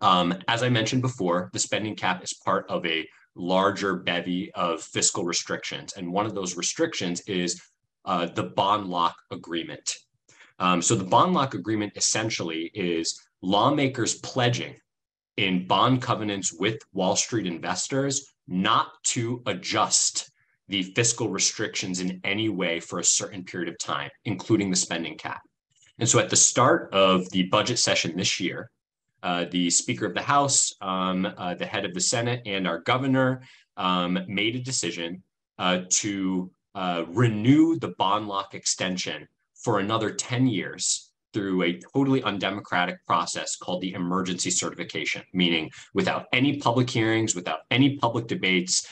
As I mentioned before, the spending cap is part of a larger bevy of fiscal restrictions. And one of those restrictions is the bond lock agreement. So the bond lock agreement essentially is lawmakers pledging in bond covenants with Wall Street investors not to adjust the fiscal restrictions in any way for a certain period of time, including the spending cap. And so at the start of the budget session this year, the Speaker of the House, the head of the Senate, and our governor made a decision to renew the bond lock extension for another 10 years through a totally undemocratic process called the emergency certification, meaning without any public hearings, without any public debates,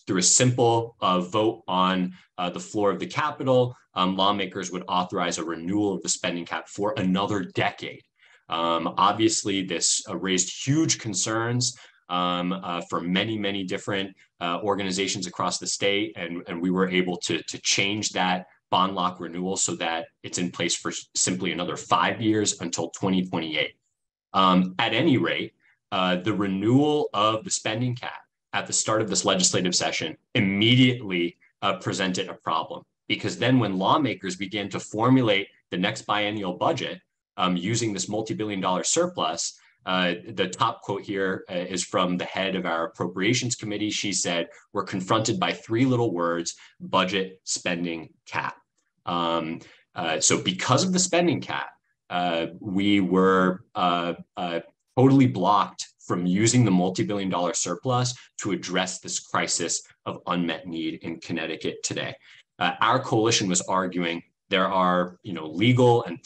through a simple vote on the floor of the Capitol, lawmakers would authorize a renewal of the spending cap for another decade. Obviously, this raised huge concerns for many, many different organizations across the state, and we were able to change that bond lock renewal so that it's in place for simply another 5 years until 2028. At any rate, the renewal of the spending cap at the start of this legislative session immediately presented a problem, because then when lawmakers began to formulate the next biennial budget using this multi-billion-dollar surplus, the top quote here is from the head of our appropriations committee. She said, "We're confronted by three little words: budget, spending, cap." So because of the spending cap, we were totally blocked from using the multi-billion-dollar surplus to address this crisis of unmet need in Connecticut today. Our coalition was arguing there are, legal and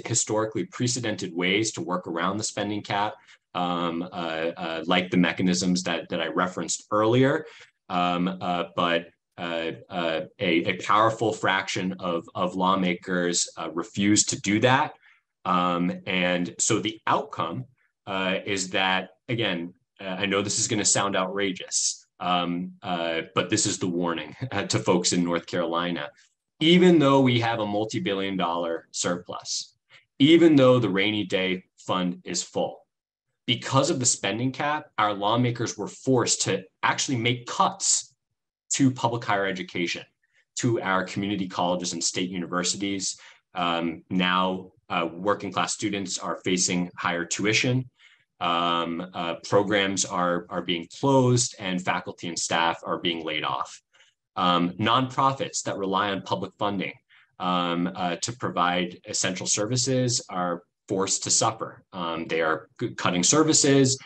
historically precedented ways to work around the spending cap, like the mechanisms that I referenced earlier. But a powerful fraction of lawmakers refused to do that. And so the outcome is that, again, I know this is going to sound outrageous, but this is the warning to folks in North Carolina. Even though we have a multi-billion-dollar surplus, even though the rainy day fund is full, because of the spending cap, our lawmakers were forced to actually make cuts to public higher education, to our community colleges and state universities. Now, working class students are facing higher tuition. Programs are being closed, and faculty and staff are being laid off. Nonprofits that rely on public funding to provide essential services are forced to suffer. They are cutting services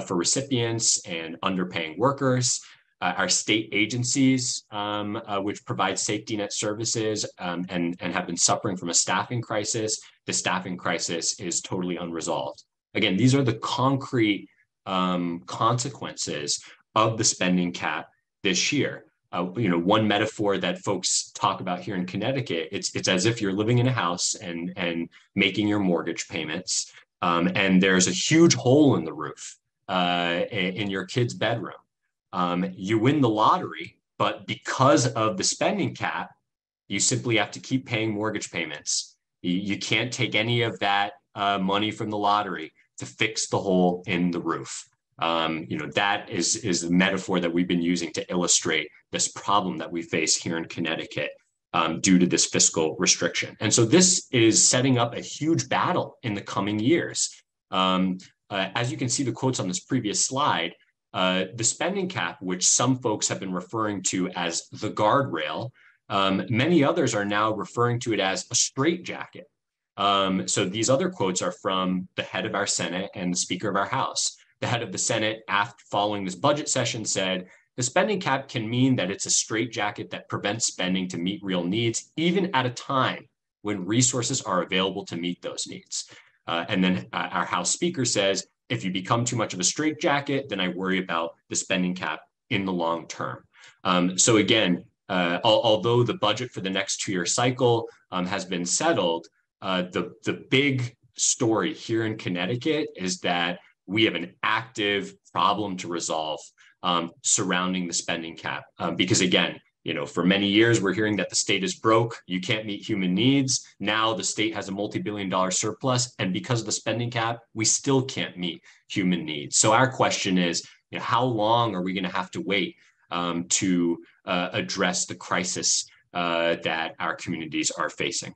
for recipients and underpaying workers. Our state agencies, which provide safety net services and have been suffering from a staffing crisis, the staffing crisis is totally unresolved. Again, these are the concrete consequences of the spending cap this year. One metaphor that folks talk about here in Connecticut, it's as if you're living in a house and making your mortgage payments, and there's a huge hole in the roof in your kid's bedroom. You win the lottery, but because of the spending cap, you simply have to keep paying mortgage payments. You can't take any of that money from the lottery to fix the hole in the roof. That is the metaphor that we've been using to illustrate this problem that we face here in Connecticut due to this fiscal restriction. And so this is setting up a huge battle in the coming years. As you can see the quotes on this previous slide, the spending cap, which some folks have been referring to as the guardrail, many others are now referring to it as a straitjacket. So these other quotes are from the head of our Senate and the Speaker of our House. The head of the Senate, after following this budget session, said, the spending cap can mean that it's a straitjacket that prevents spending to meet real needs, even at a time when resources are available to meet those needs. And then our House Speaker says, if you become too much of a straitjacket, then I worry about the spending cap in the long term. So again, although the budget for the next 2-year cycle has been settled, the big story here in Connecticut is that we have an active problem to resolve surrounding the spending cap. Because again, for many years, we're hearing that the state is broke, you can't meet human needs. Now the state has a multi-billion-dollar surplus, and because of the spending cap, we still can't meet human needs. So our question is, how long are we going to have to wait to address the crisis that our communities are facing?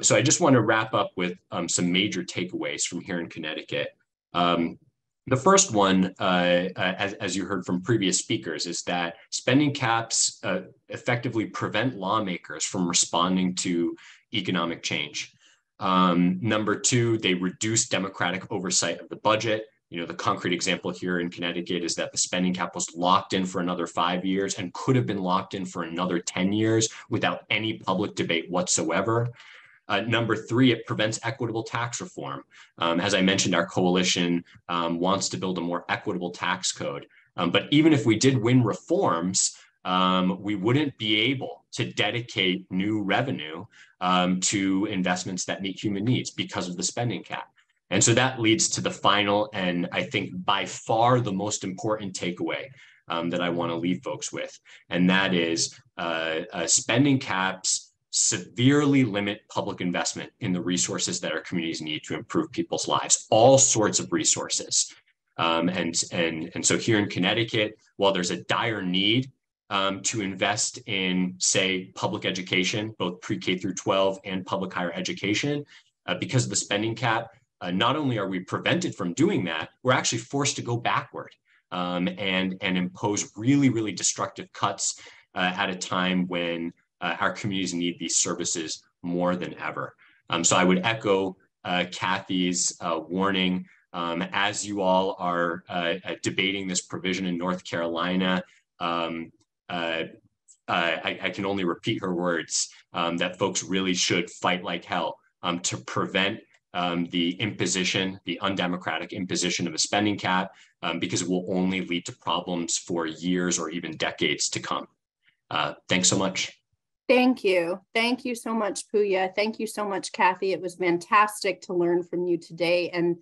So I just want to wrap up with some major takeaways from here in Connecticut. The first one, as you heard from previous speakers, is that spending caps effectively prevent lawmakers from responding to economic change. Number two, they reduce democratic oversight of the budget. The concrete example here in Connecticut is that the spending cap was locked in for another 5 years and could have been locked in for another 10 years without any public debate whatsoever. Number three, it prevents equitable tax reform. As I mentioned, our coalition wants to build a more equitable tax code. But even if we did win reforms, we wouldn't be able to dedicate new revenue to investments that meet human needs because of the spending cap. And so that leads to the final, and I think by far the most important takeaway that I want to leave folks with. And that is spending caps severely limit public investment in the resources that our communities need to improve people's lives, all sorts of resources. And so here in Connecticut, while there's a dire need to invest in, say, public education, both pre-K through 12 and public higher education, because of the spending cap, not only are we prevented from doing that, we're actually forced to go backward and impose really, really destructive cuts at a time when our communities need these services more than ever. So I would echo Kathy's warning. As you all are debating this provision in North Carolina, I can only repeat her words that folks really should fight like hell to prevent the imposition, the undemocratic imposition of a spending cap, because it will only lead to problems for years or even decades to come. Thanks so much. Thank you. Thank you so much, Puya. Thank you so much, Kathy. It was fantastic to learn from you today. And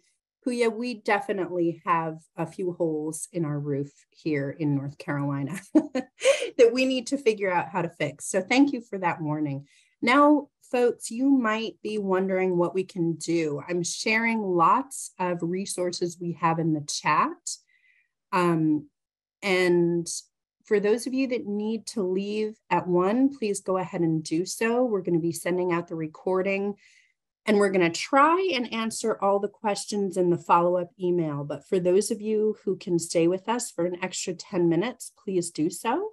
Puya, we definitely have a few holes in our roof here in North Carolina that we need to figure out how to fix. So thank you for that warning. Now, folks, you might be wondering what we can do. I'm sharing lots of resources we have in the chat. And for those of you that need to leave at 1, please go ahead and do so. We're going to be sending out the recording, and we're going to try and answer all the questions in the follow-up email. But for those of you who can stay with us for an extra 10 minutes, please do so.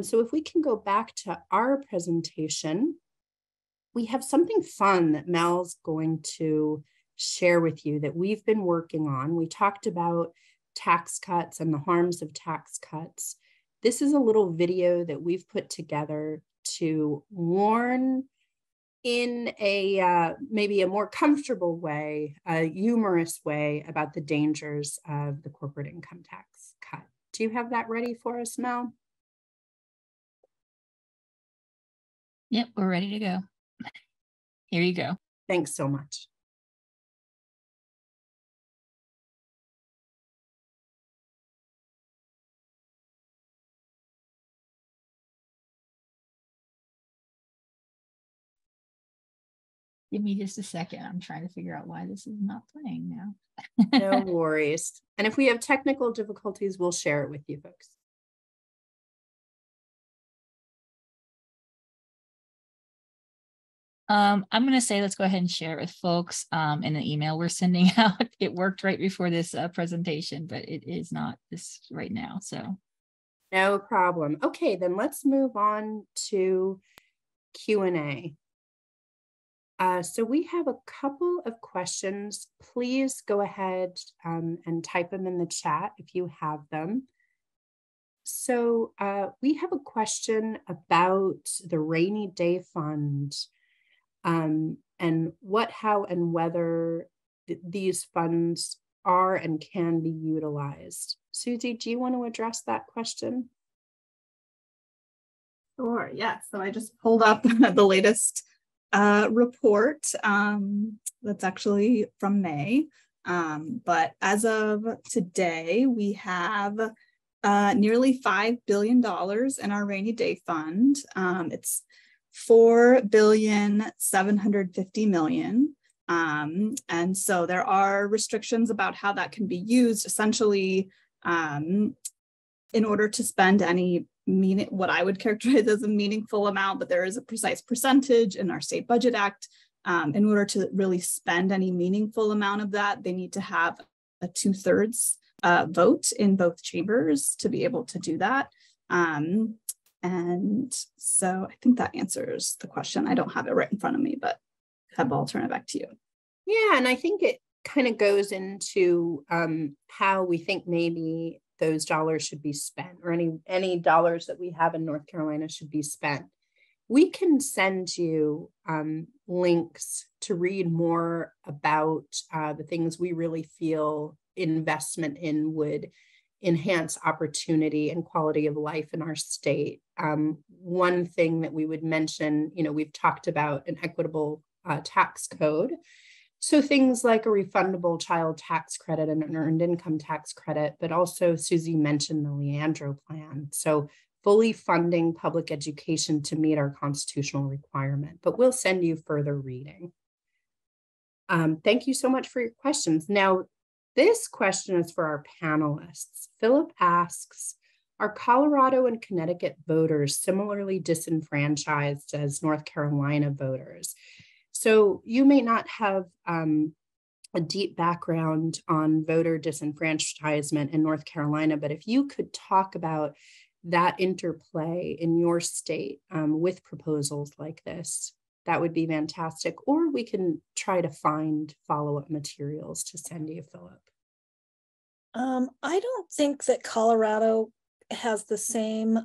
So if we can go back to our presentation, we have something fun that Mel's going to share with you that we've been working on. We talked about tax cuts and the harms of tax cuts. This is a little video that we've put together to warn in a maybe a more comfortable way, a humorous way, about the dangers of the corporate income tax cut. Do you have that ready for us, Mel? Yep, we're ready to go. Here you go. Thanks so much. Give me just a second. I'm trying to figure out why this is not playing now. No worries. And if we have technical difficulties, we'll share it with you folks. I'm going to say, let's go ahead and share it with folks in the email we're sending out. It worked right before this presentation, but it is not this right now. So no problem. Okay, then let's move on to Q&A. So we have a couple of questions. Please go ahead and type them in the chat if you have them. So we have a question about the rainy day fund and what, how, and whether these funds are and can be utilized. Susie, do you want to address that question? Sure, yeah. So I just pulled up the latest report that's actually from May. But as of today, we have nearly $5 billion in our rainy day fund. It's $4.75 billion. And so there are restrictions about how that can be used, essentially, in order to spend any what I would characterize as a meaningful amount, but there is a precise percentage in our State Budget Act. In order to really spend any meaningful amount of that, they need to have a 2/3 vote in both chambers to be able to do that. And so I think that answers the question. I don't have it right in front of me, but I'll turn it back to you. Yeah, and I think it kind of goes into how we think maybe those dollars should be spent, or any dollars that we have in North Carolina should be spent. We can send you links to read more about the things we really feel investment in would enhance opportunity and quality of life in our state. One thing that we would mention, we've talked about an equitable tax code. So things like a refundable child tax credit and an earned income tax credit, but also Susie mentioned the Leandro plan. So fully funding public education to meet our constitutional requirement, but we'll send you further reading. Thank you so much for your questions. Now, this question is for our panelists. Philip asks, are Colorado and Connecticut voters similarly disenfranchised as North Carolina voters? So you may not have a deep background on voter disenfranchisement in North Carolina, but if you could talk about that interplay in your state with proposals like this, that would be fantastic. Or we can try to find follow-up materials to send you, Philip. I don't think that Colorado has the same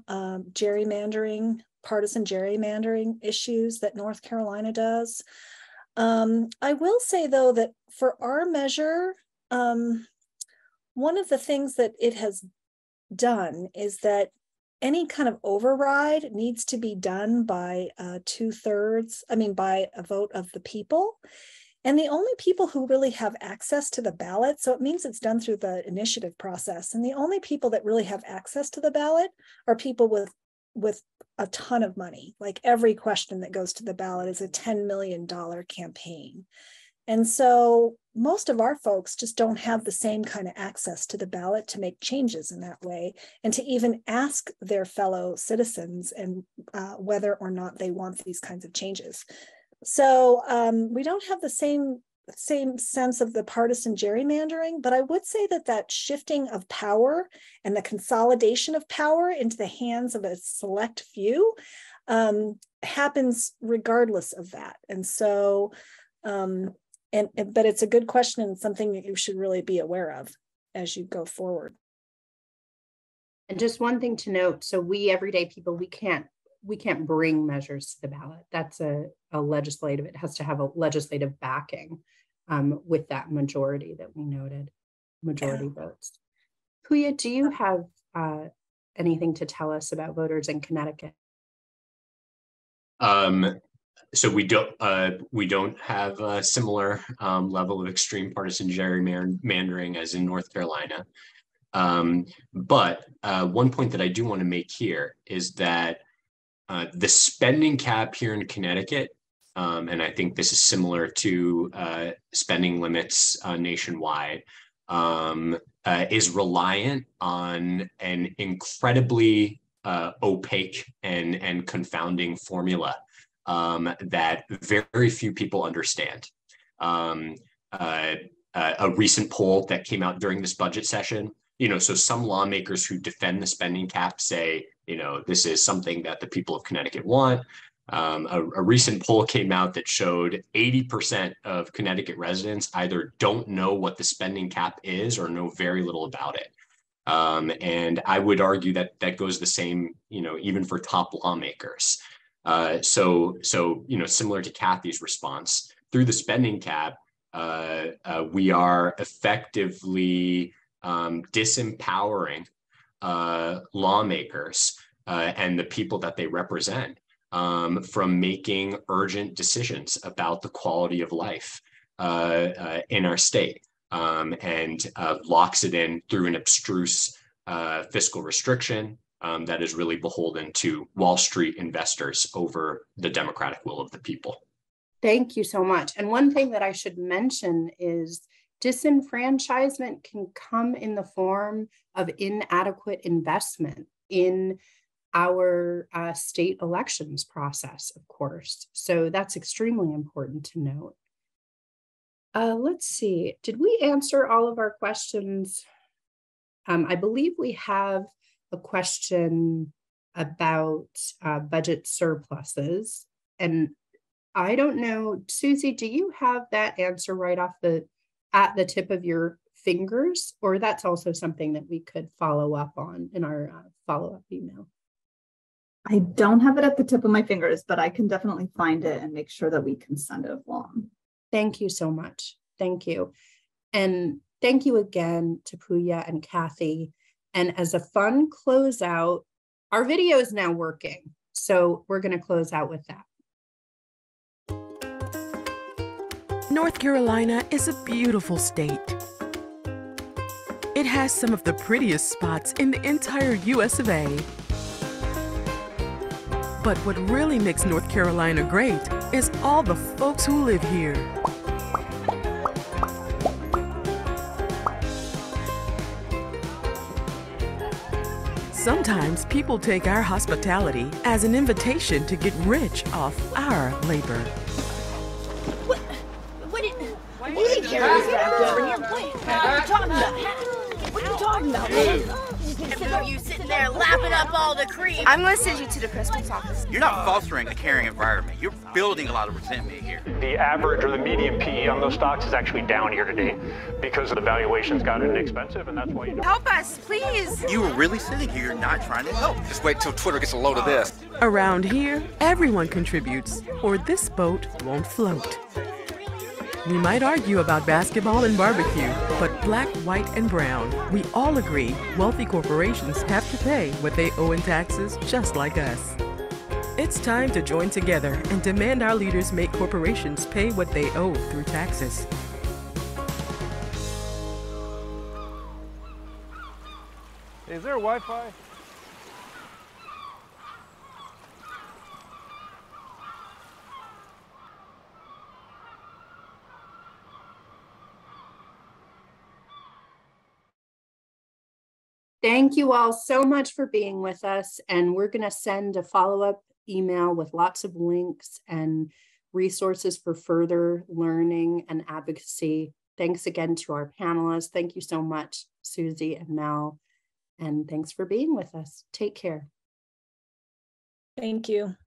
partisan gerrymandering issues that North Carolina does. I will say, though, that for our measure, one of the things that it has done is that any kind of override needs to be done by by a vote of the people. And the only people who really have access to the ballot, so it means it's done through the initiative process. And the only people that really have access to the ballot are people with with a ton of money. Like every question that goes to the ballot is a $10 million campaign. And so most of our folks just don't have the same kind of access to the ballot to make changes in that way, and to even ask their fellow citizens and whether or not they want these kinds of changes. So we don't have the same sense of the partisan gerrymandering, but I would say that shifting of power and the consolidation of power into the hands of a select few happens regardless of that. And so, but it's a good question and something that you should really be aware of as you go forward. And just one thing to note, so we everyday people, we can't bring measures to the ballot. That's a legislative, it has to have a legislative backing with that majority that we noted, majority votes. Puya, do you have anything to tell us about voters in Connecticut? So we don't have a similar level of extreme partisan gerrymandering as in North Carolina. But one point that I do want to make here is that the spending cap here in Connecticut, and I think this is similar to spending limits nationwide, is reliant on an incredibly opaque and confounding formula that very few people understand. A recent poll that came out during this budget session, so some lawmakers who defend the spending cap say, this is something that the people of Connecticut want. A recent poll came out that showed 80% of Connecticut residents either don't know what the spending cap is or know very little about it. And I would argue that that goes the same, even for top lawmakers. So similar to Kathy's response, through the spending cap, we are effectively disempowering lawmakers and the people that they represent from making urgent decisions about the quality of life in our state, and locks it in through an abstruse fiscal restriction that is really beholden to Wall Street investors over the democratic will of the people. Thank you so much. And one thing that I should mention is disenfranchisement can come in the form of inadequate investment in our state elections process, of course. So that's extremely important to note. Let's see, did we answer all of our questions? I believe we have a question about budget surpluses. And I don't know, Susie, do you have that answer right off at the tip of your fingers, or that's also something that we could follow up on in our follow-up email? I don't have it at the tip of my fingers, but I can definitely find it and make sure that we can send it along. Thank you so much. Thank you. And thank you again to Puya and Kathy. And as a fun closeout, our video is now working. So we're going to close out with that. North Carolina is a beautiful state. It has some of the prettiest spots in the entire US of A. But what really makes North Carolina great is all the folks who live here. Sometimes people take our hospitality as an invitation to get rich off our labor. What are you carrying this back over here? What are you talking about? What are you talking about? You sitting there lapping up all the cream. I'm going to send you to the principal's office. You're not fostering a caring environment. You're building a lot of resentment here. The average or the median PE on those stocks is actually down here today because the valuation's gotten expensive, and that's why you don't. Help us, please. You were really sitting here not trying to help. Just wait till Twitter gets a load of this. Around here, everyone contributes, or this boat won't float. We might argue about basketball and barbecue, but black, white, and brown, we all agree wealthy corporations have to pay what they owe in taxes just like us. It's time to join together and demand our leaders make corporations pay what they owe through taxes. Is there Wi-Fi? Thank you all so much for being with us. And we're going to send a follow-up email with lots of links and resources for further learning and advocacy. Thanks again to our panelists. Thank you so much, Susie and Mel. And thanks for being with us. Take care. Thank you.